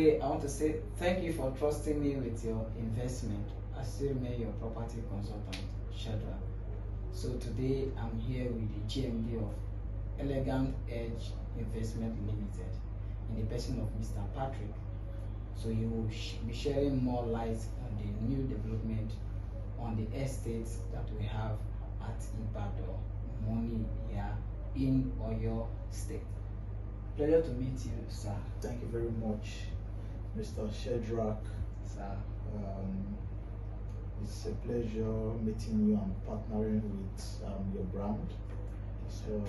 I want to say thank you for trusting me with your investment. I still remain your property consultant, Shadrach. So today I'm here with the GMD of Elegant Edge Investment Limited in the person of Mr. Patrick. So you will be sharing more light on the new development on the estates that we have at Ibadan, Moniya in Oyo State. Pleasure to meet you, sir. Thank you very much, Mr. Shadrach. Sir. It's a pleasure meeting you and partnering with your brand. So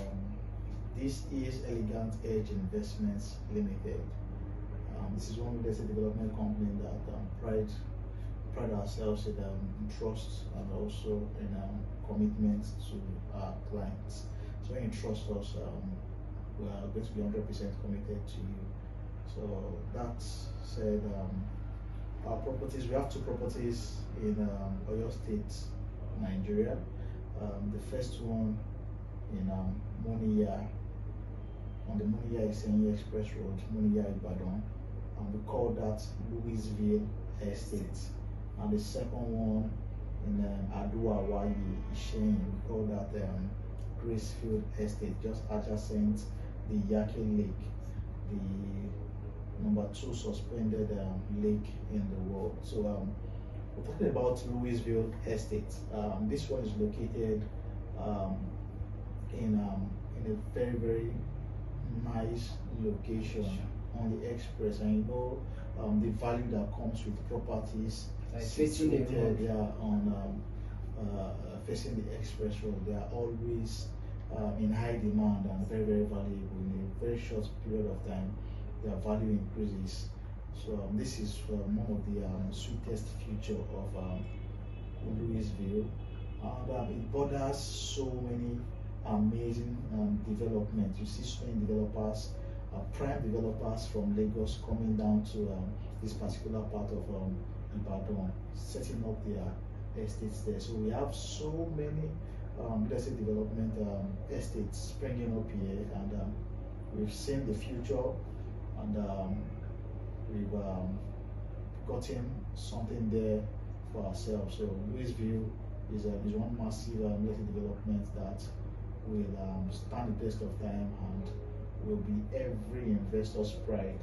this is Elegant Edge Investments Limited. This is one real estate development company that pride ourselves in trust and also in commitment to our clients. So when you trust us, we are going to be 100% committed to you. So that said, our properties, we have two properties in Oyo State, Nigeria. The first one in Moniya, on the Moniya Isenyi Express Road, Moniya Ibadan, and we call that Louisville Estate. And the second one in Aduawaye, Ishenyi, we call that Gracefield Estate, just adjacent the Yake Lake, the #2 suspended lake in the world. So we're talking about Louisville Estate. This one is located in a very, very nice location on the express, and you know the value that comes with properties situated there on facing the express road. They are always in high demand and very, very valuable. In a very short period of time, their value increases. So this is one of the sweetest future of Louisville, and it borders so many amazing developments. You see so many developers, prime developers from Lagos coming down to this particular part of Ibadan, setting up their estates there. So we have so many real estate development estates springing up here, and we've seen the future, and we've gotten something there for ourselves. So Louisville is one massive real estate development that will stand the test of time and will be every investor's pride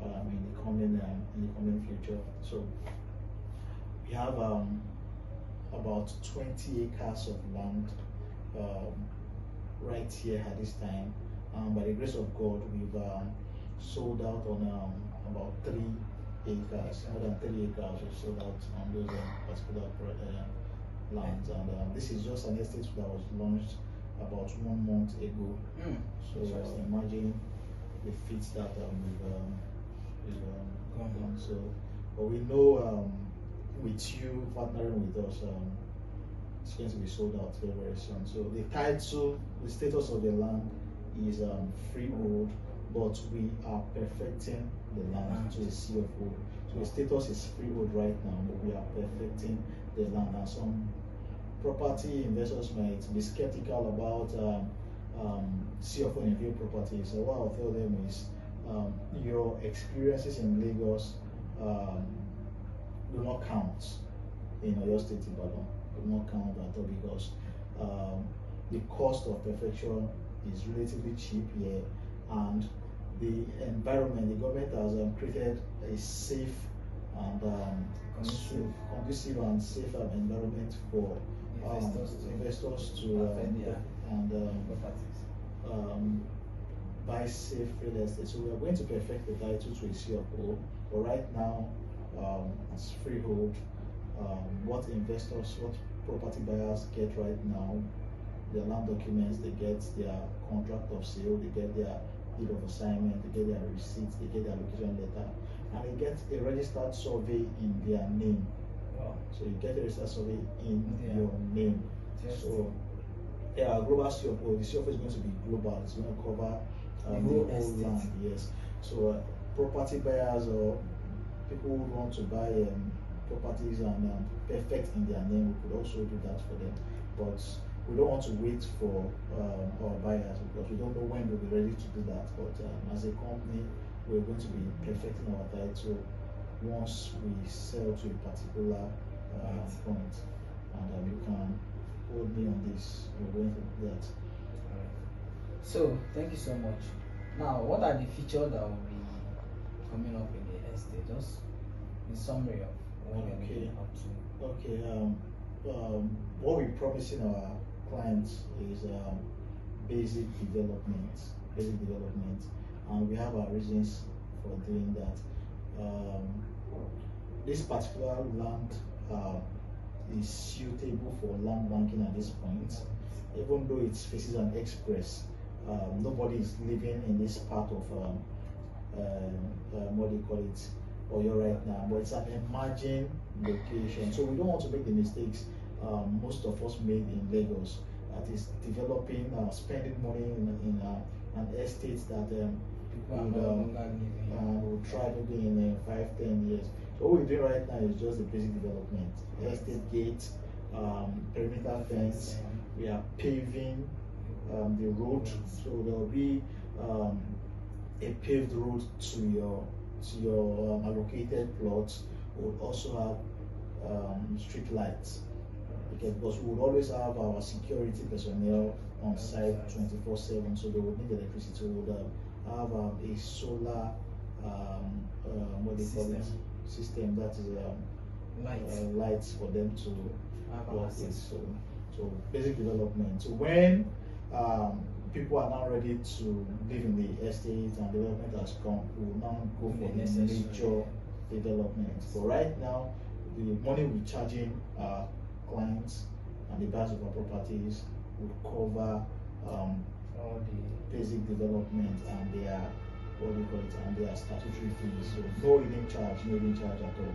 in the coming future. So we have about 20 acres of land right here at this time. By the grace of God, we've sold out on about 3 acres, more than 3 acres. We've sold out on those particular lands, and this is just an estate that was launched about 1 month ago. So imagine the feats that we've done. So, but we know with you partnering with us, it's going to be sold out very, very soon. So the title, the status of the land is freehold, but we are perfecting the land to a C of O. So the status is freehold right now, but we are perfecting the land. And some property investors might be skeptical about C of O in real property. So what I'll tell them is your experiences in Lagos do not count in Oyo State, Ibadan. Do not count at all, because the cost of perfection is relatively cheap here, and the environment, the government has created a safe and conducive and safe environment for investors to buy safe real estate. So we are going to perfect the title to a C of O, but right now as freehold. What property buyers get right now, their land documents, they get their contract of sale, they get their deed of assignment, they get their receipts, they get their location letter, and they get a registered survey in their name. Wow. So you get a registered survey in your name. So yeah, global C of O, the C of O is going to be global. It's going to cover the whole land. Yes. So property buyers or people who want to buy properties and perfect in their name, we could also do that for them. But we don't want to wait for our buyers, because we don't know when we'll be ready to do that. But as a company, we're going to be perfecting our title once we sell to a particular point. And you can hold me on this. We're going to do that. So thank you so much. Now, what are the features that will be coming up in the estate? Just in summary of what we're looking up to. Okay. What we're promising our clients is basic development, and we have our reasons for doing that. This particular land is suitable for land banking at this point, even though it faces an express. Nobody is living in this part of what do you call it, Oyo right now, but it's an emerging location. So we don't want to make the mistakes most of us made in Lagos. That is developing, spending money in an estate that will try maybe in 5-10 years. So what we're doing right now is just the basic development. Estate gate, perimeter fence. We are paving the road, so there will be a paved road to your allocated plots. We'll also have street lights, because we would always have our security personnel on site 24/7, so they would need electricity. We would have a solar what do you call it, system that is lights for them to work with. So basic development. So when people are now ready to live in the estate and development has come, we will now go for the major development. But right now, the money we're charging our clients and the buyers of our properties will cover all the basic development and their and their statutory fees. So no hidden charge at all.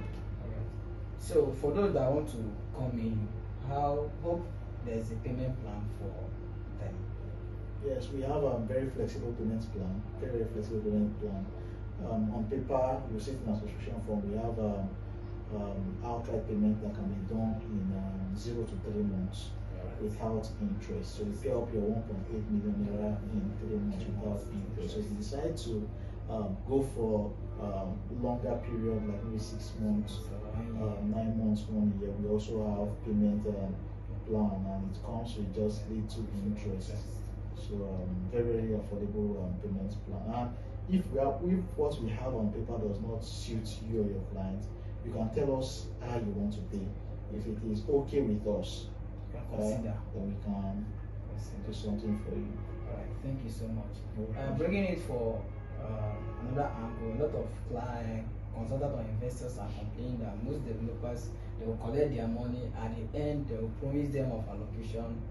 So for those that want to come in, hope there's a payment plan for them. Yes, we have a very flexible payment plan. Very flexible payment plan. On paper, you see in a subscription form, we have outright payment that can be done in 0 to 3 months without interest. So you pay up your 1.8 million naira in 3 months without interest. So if you decide to go for longer period, like maybe 6 months, 9 months, 1 year, we also have payment plan, and it comes with just little interest. So very affordable payment plan. And if what we have on paper does not suit you or your client, you can tell us how you want to pay. If it is okay with us, then we can do something for you. All right, thank you so much. Bringing it for another angle, a lot of clients, consultants or investors are complaining that most developers, they will collect their money, at the end they will promise them of allocation.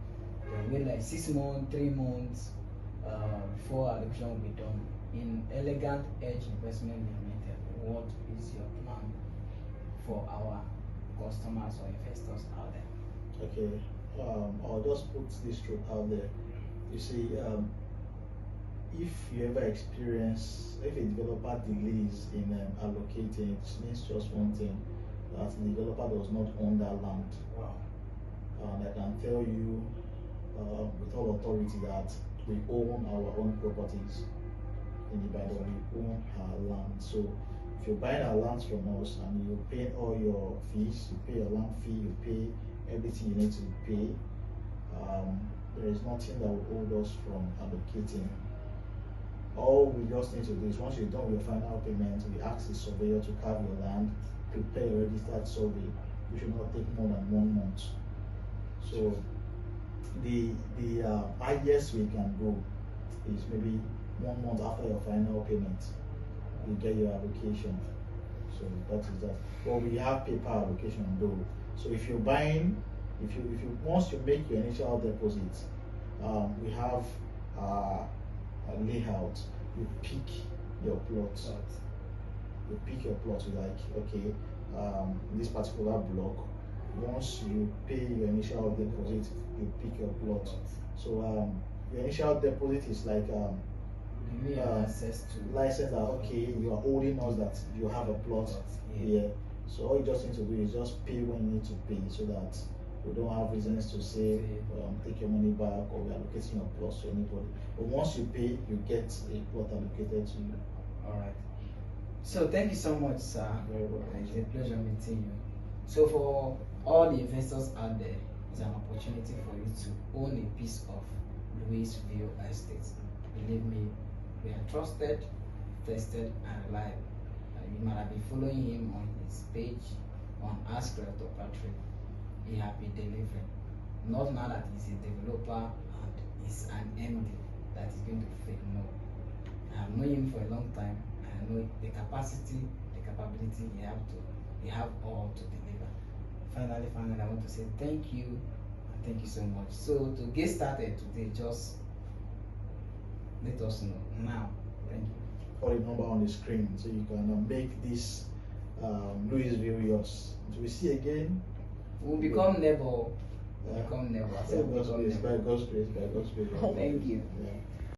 They will wait like 6 months, 3 months before allocation will be done. In Elegant Edge Investment Limited, what is your plan for our customers or investors out there? Okay, I'll just put this truth out there. You see, if you ever experience, if a developer delays in allocating, it means just one thing, that the developer does not own that land. Wow. And I can tell you with all authority that we own our own properties in Ibadan. We own our land. So if you're buying our lands from us and you pay all your fees, you pay your land fee, you pay everything you need to pay, there is nothing that will hold us from allocating. All we just need to do is, once you're done with your final payment, we ask the surveyor to carve your land, prepare a registered survey, which should not take more than 1 month. So the highest we can go is maybe 1 month after your final payment, you get your allocation. So that is that. But we have paper allocation though. So if you're buying, if you once you make your initial deposit, we have a layout. You pick your plots. You pick your plot. Like, okay, this particular block. Once you pay your initial deposit, you pick your plot. So your initial deposit is like access to license that, okay, you are holding us that you have a plot here. So all you just need to do is just pay when you need to pay, so that we don't have reasons to say take your money back or we're allocating your plots to anybody. But once you pay, you get a plot allocated to you. All right. So thank you so much, sir. Very well. It's a pleasure meeting you. So for all the investors out there, it's an opportunity for you to own a piece of Louisville Estate. Believe me, we are trusted, tested, and reliable. You might have been following him on his page on Ask Realtor Patrick. He has been delivering. Not now that he's a developer and he's an MD that is going to fail. No. I have known him for a long time. I know the capacity, the capability he have all to deliver. Finally, I want to say thank you and thank you so much. So to get started today, just let us know now. Thank you. Call the number on the screen so you can make this Louisville yours. So we see again. We'll become neighbor. Become neighbor. By God's grace, by God's grace, by God's grace. Thank you. Yeah.